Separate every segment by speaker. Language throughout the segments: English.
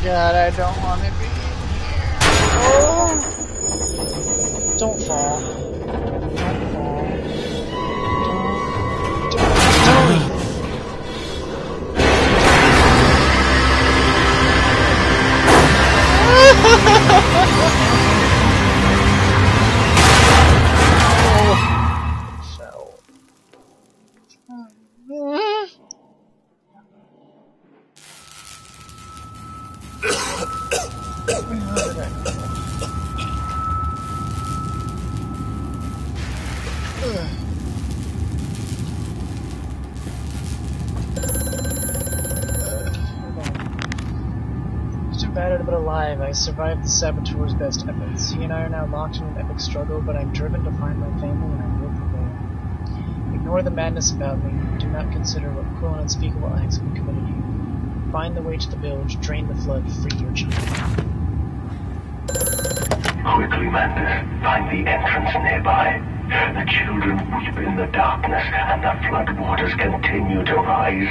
Speaker 1: God, I don't want to be in here. Oh! Don't fall. Don't fall. Don't. Battered but alive, I survived the saboteur's best efforts. He and I are now locked in an epic struggle, but I'm driven to find my family and I will prevail. Ignore the madness about me. Do not consider what cruel and unspeakable acts have been committed here. Find the way to the village, drain the flood, free your child.
Speaker 2: Quickly, Mantis, find the entrance nearby. The children weep in the darkness, and the flood waters continue to rise.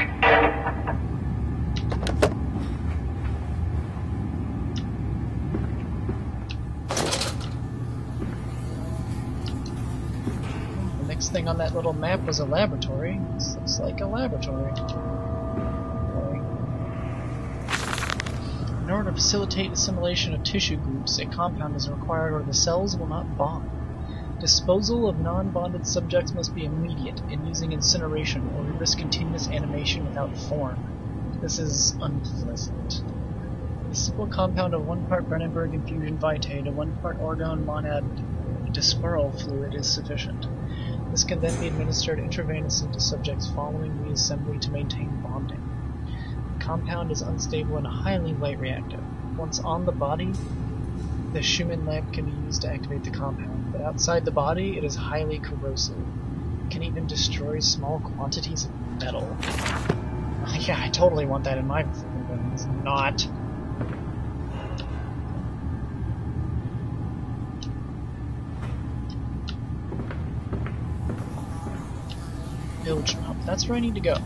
Speaker 1: Thing on that little map was a laboratory. This looks like a laboratory. In order to facilitate assimilation of tissue groups, a compound is required or the cells will not bond. Disposal of non-bonded subjects must be immediate, and using incineration or risk continuous animation without form. This is unpleasant. A simple compound of 1 part Brennenberg infusion vitae to 1 part orgone monad disperal fluid is sufficient. This can then be administered intravenously to subjects following reassembly to maintain bonding. The compound is unstable and highly light reactive. Once on the body, the Schumann lamp can be used to activate the compound, but outside the body it is highly corrosive. It can even destroy small quantities of metal. Yeah, I totally want that in my weapons. Not. Village hub. That's where I need to go.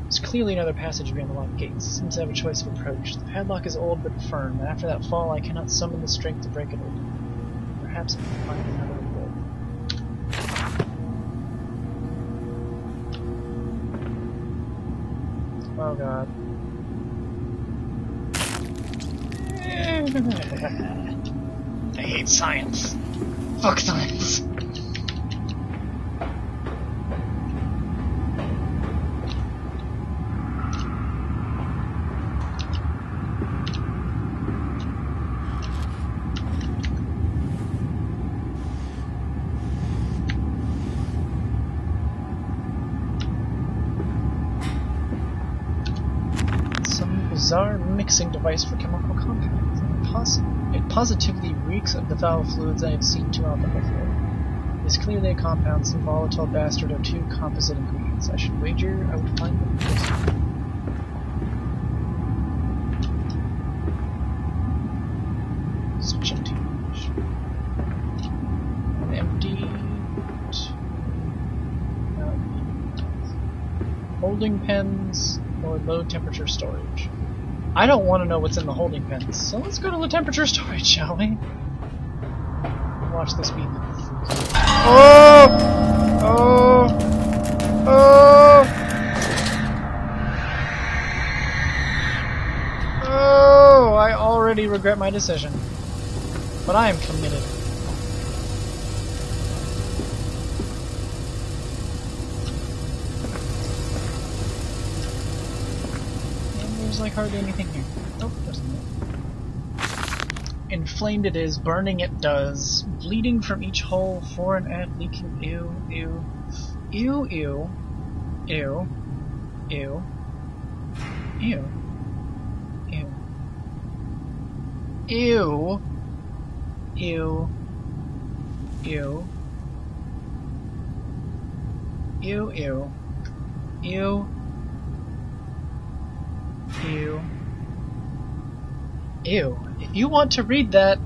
Speaker 1: There's clearly another passage beyond the locked gates. Seems to have a choice of approach. The padlock is old but firm, and after that fall I cannot summon the strength to break it open. Perhaps I can find another way. Oh god. I hate science. Fuck science. Some bizarre mixing device for chemical compounds. It positively reeks of the foul fluids I have seen too often before. It is clearly a compound, some volatile bastard of 2 composite ingredients. I should wager I would find them first. Such a teach. An empty. Holding pens or low temperature storage. I don't want to know what's in the holding pens, so let's go to the temperature storage, shall we? Watch this be. Oh! Oh! Oh! Oh! I already regret my decision. But I am committed. There's like hardly anything here. Oh, there's nothing. Inflamed it is, burning it does. Bleeding from each hole, fore and aft, leaking. Ew, ew. Ew, ew. Ew. Ew. Ew. Ew. Ew. Ew. Ew. Ew, ew. Ew. Ew. Ew. If you want to read that,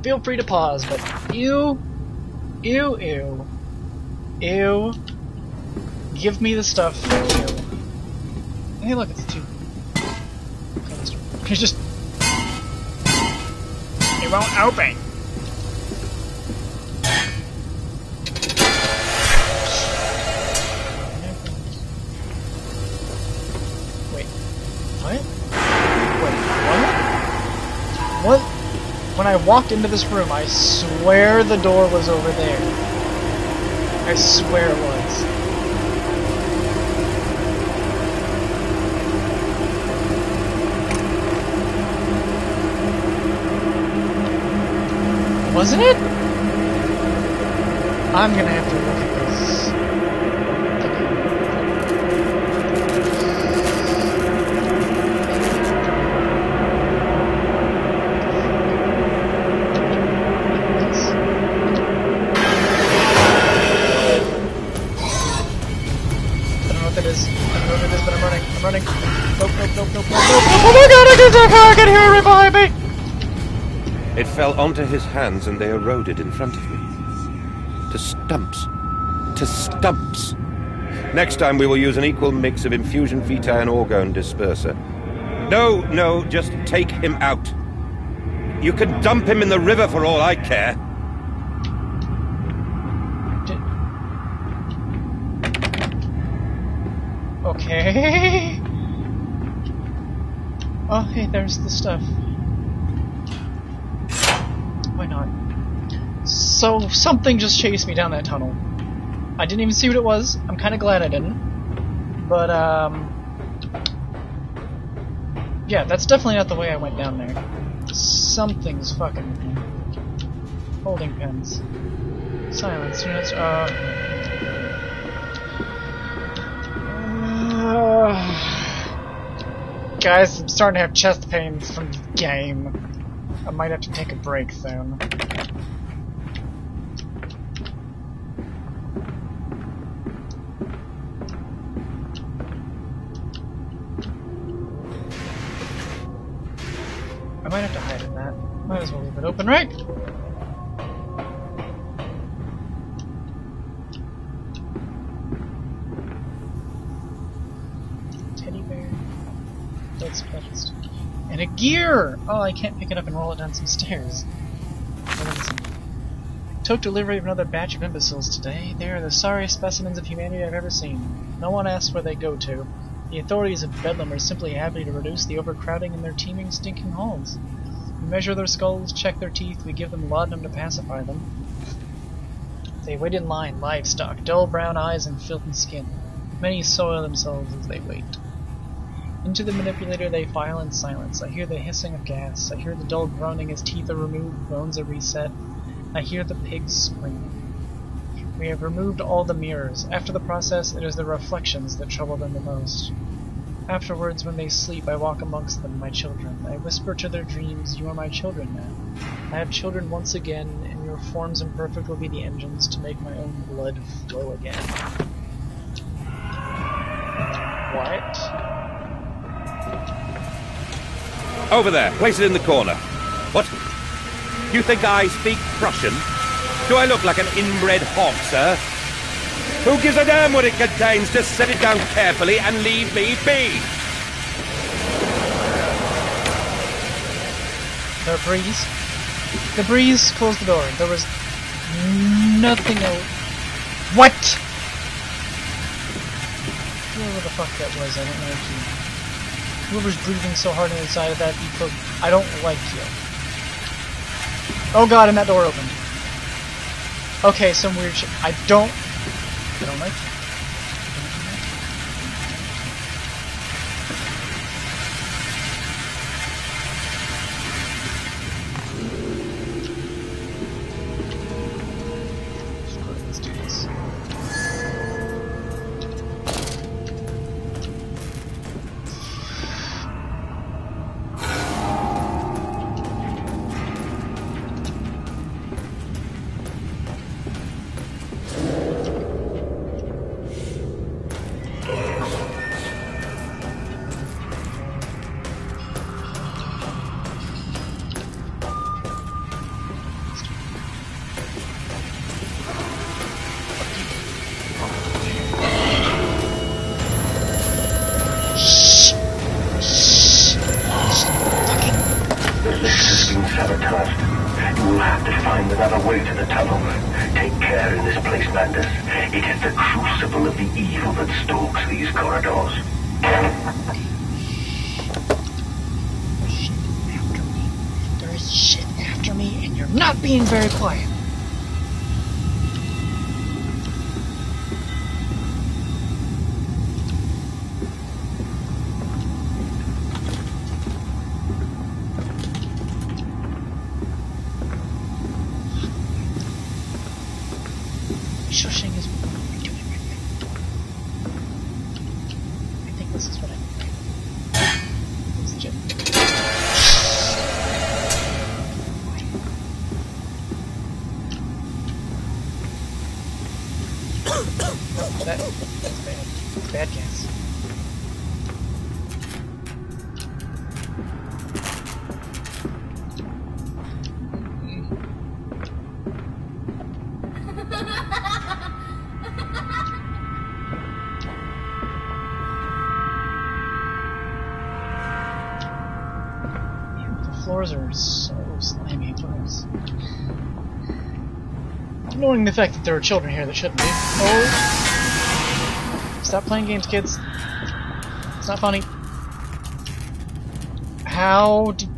Speaker 1: feel free to pause, but ew. Ew, ew. Ew. Give me the stuff. Ew. hey, look, it's a tube. It's just... It won't open! Wait. What? Wait, what? What? When I walked into this room, I swear the door was over there. I swear it was. Wasn't it? I'm gonna have to look at this. I don't know what that is. I don't know what it is, but I'm running. I'm running. Nope, nope, nope, nope, nope, nope. Oh my god, I can hear it right behind me!
Speaker 3: It fell onto his hands and they eroded in front of me. To stumps. To stumps. Next time we will use an equal mix of infusion vitae and orgone disperser. No, no, just take him out. You can dump him in the river for all I care.
Speaker 1: Okay. Oh, hey, there's the stuff. Why not? So, something just chased me down that tunnel. I didn't even see what it was. I'm kind of glad I didn't. But, yeah, that's definitely not the way I went down there. Something's fucking with me. Holding pens. Silence. Units, guys, I'm starting to have chest pains from the game. I might have to take a break soon. I might have to hide in that. Might as well leave it open, right? Teddy bear. That's best. And a gear! Oh, I can't pick it up and roll it down some stairs. Took delivery of another batch of imbeciles today. They are the sorriest specimens of humanity I've ever seen. No one asks where they go to. The authorities of Bedlam are simply happy to reduce the overcrowding in their teeming, stinking halls. We measure their skulls, check their teeth, we give them laudanum to pacify them. They wait in line, livestock, dull brown eyes and filthy skin. Many soil themselves as they wait. Into the manipulator they file in silence. I hear the hissing of gas. I hear the dull groaning as teeth are removed, bones are reset. I hear the pigs scream. We have removed all the mirrors. After the process, it is the reflections that trouble them the most. Afterwards, when they sleep, I walk amongst them, my children. I whisper to their dreams, you are my children now. I have children once again, and your forms imperfect will be the engines to make my own blood flow again. What?
Speaker 3: Over there, place it in the corner. What? You think I speak Prussian? Do I look like an inbred hog, sir? Who gives a damn what it contains? Just set it down carefully and leave me be.
Speaker 1: The breeze. The breeze closed the door. There was nothing else. What? Whoever the fuck that was, I don't like you. Whoever's breathing so hard inside of that eco, I don't like you. Oh god, and that door opened. Okay, some weird shit. I don't like it. Let's do this.
Speaker 2: another way to the tunnel. Take care in this place, Mandus. It is the crucible of the evil that stalks these corridors.
Speaker 1: There is shit after me, and you're not being very quiet. Shushing is what I'm doing right now. I think this is what I'm doing. This is just... That's bad. It's bad gas. Floors are so slimy floors. Ignoring the fact that there are children here that shouldn't be. Oh! Stop playing games, kids. It's not funny. How did...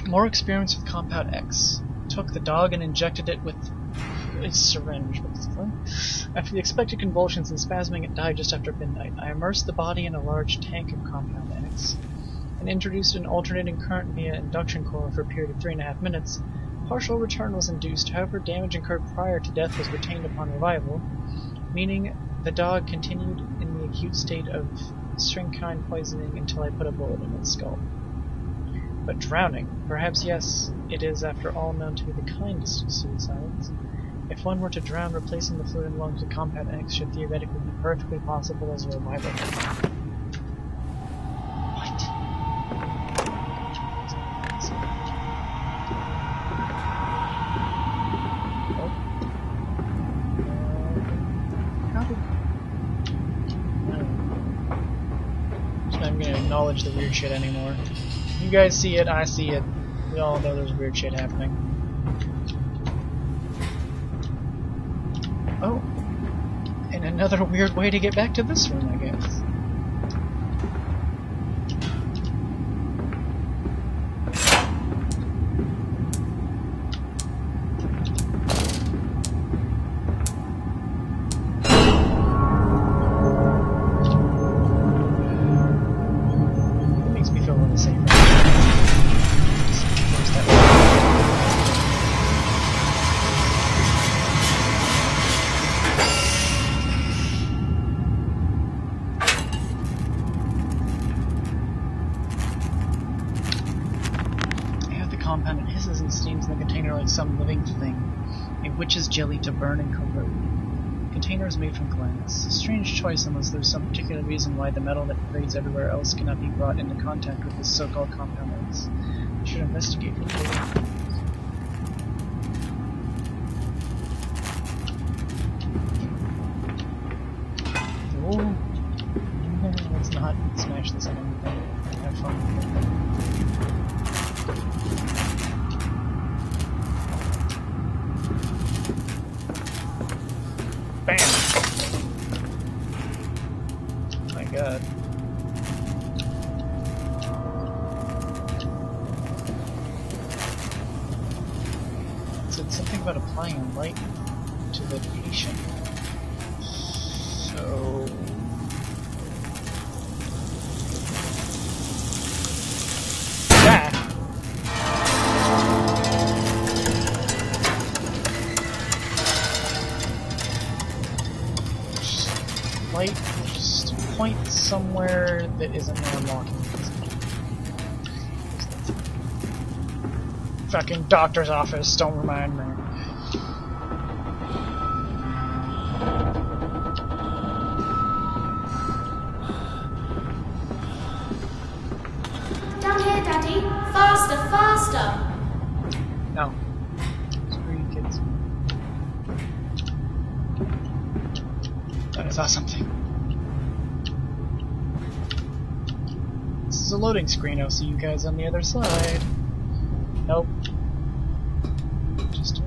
Speaker 1: More experience with Compound X. Took the dog and injected it with a syringe. After the expected convulsions and spasming, it died just after midnight. I immersed the body in a large tank of Compound X and introduced an alternating current via induction coil for a period of 3.5 minutes. Partial return was induced, however, damage incurred prior to death was retained upon revival, meaning the dog continued in the acute state of strychnine poisoning until I put a bullet in its skull. But drowning, perhaps yes, it is after all known to be the kindest of suicides. If one were to drown, replacing the fluid in lungs with Compound X should theoretically be perfectly possible as a revival. What? Oh. How did... I'm not going to acknowledge the weird shit anymore. You guys see it, I see it. We all know there's weird shit happening. Oh, and another weird way to get back to this room, I guess. It makes me feel a little safer. Compound, it hisses and steams in the container like some living thing, a witch's jelly to burn and corrode. The container is made from glass. A strange choice unless there's some particular reason why the metal that pervades everywhere else cannot be brought into contact with this so-called Compound X. I should investigate it further. Oh, let's not smash this on anything. Have fun. Bam! Oh my god. It said something about applying a light to the patient. So... that! Light, just point somewhere that isn't where I'm walking. Fucking doctor's office, don't remind me.
Speaker 4: Down here, Daddy! Faster, faster!
Speaker 1: No. Screw you kids. Thought I saw something. This is a loading screen. I'll see you guys on the other side. Nope. Just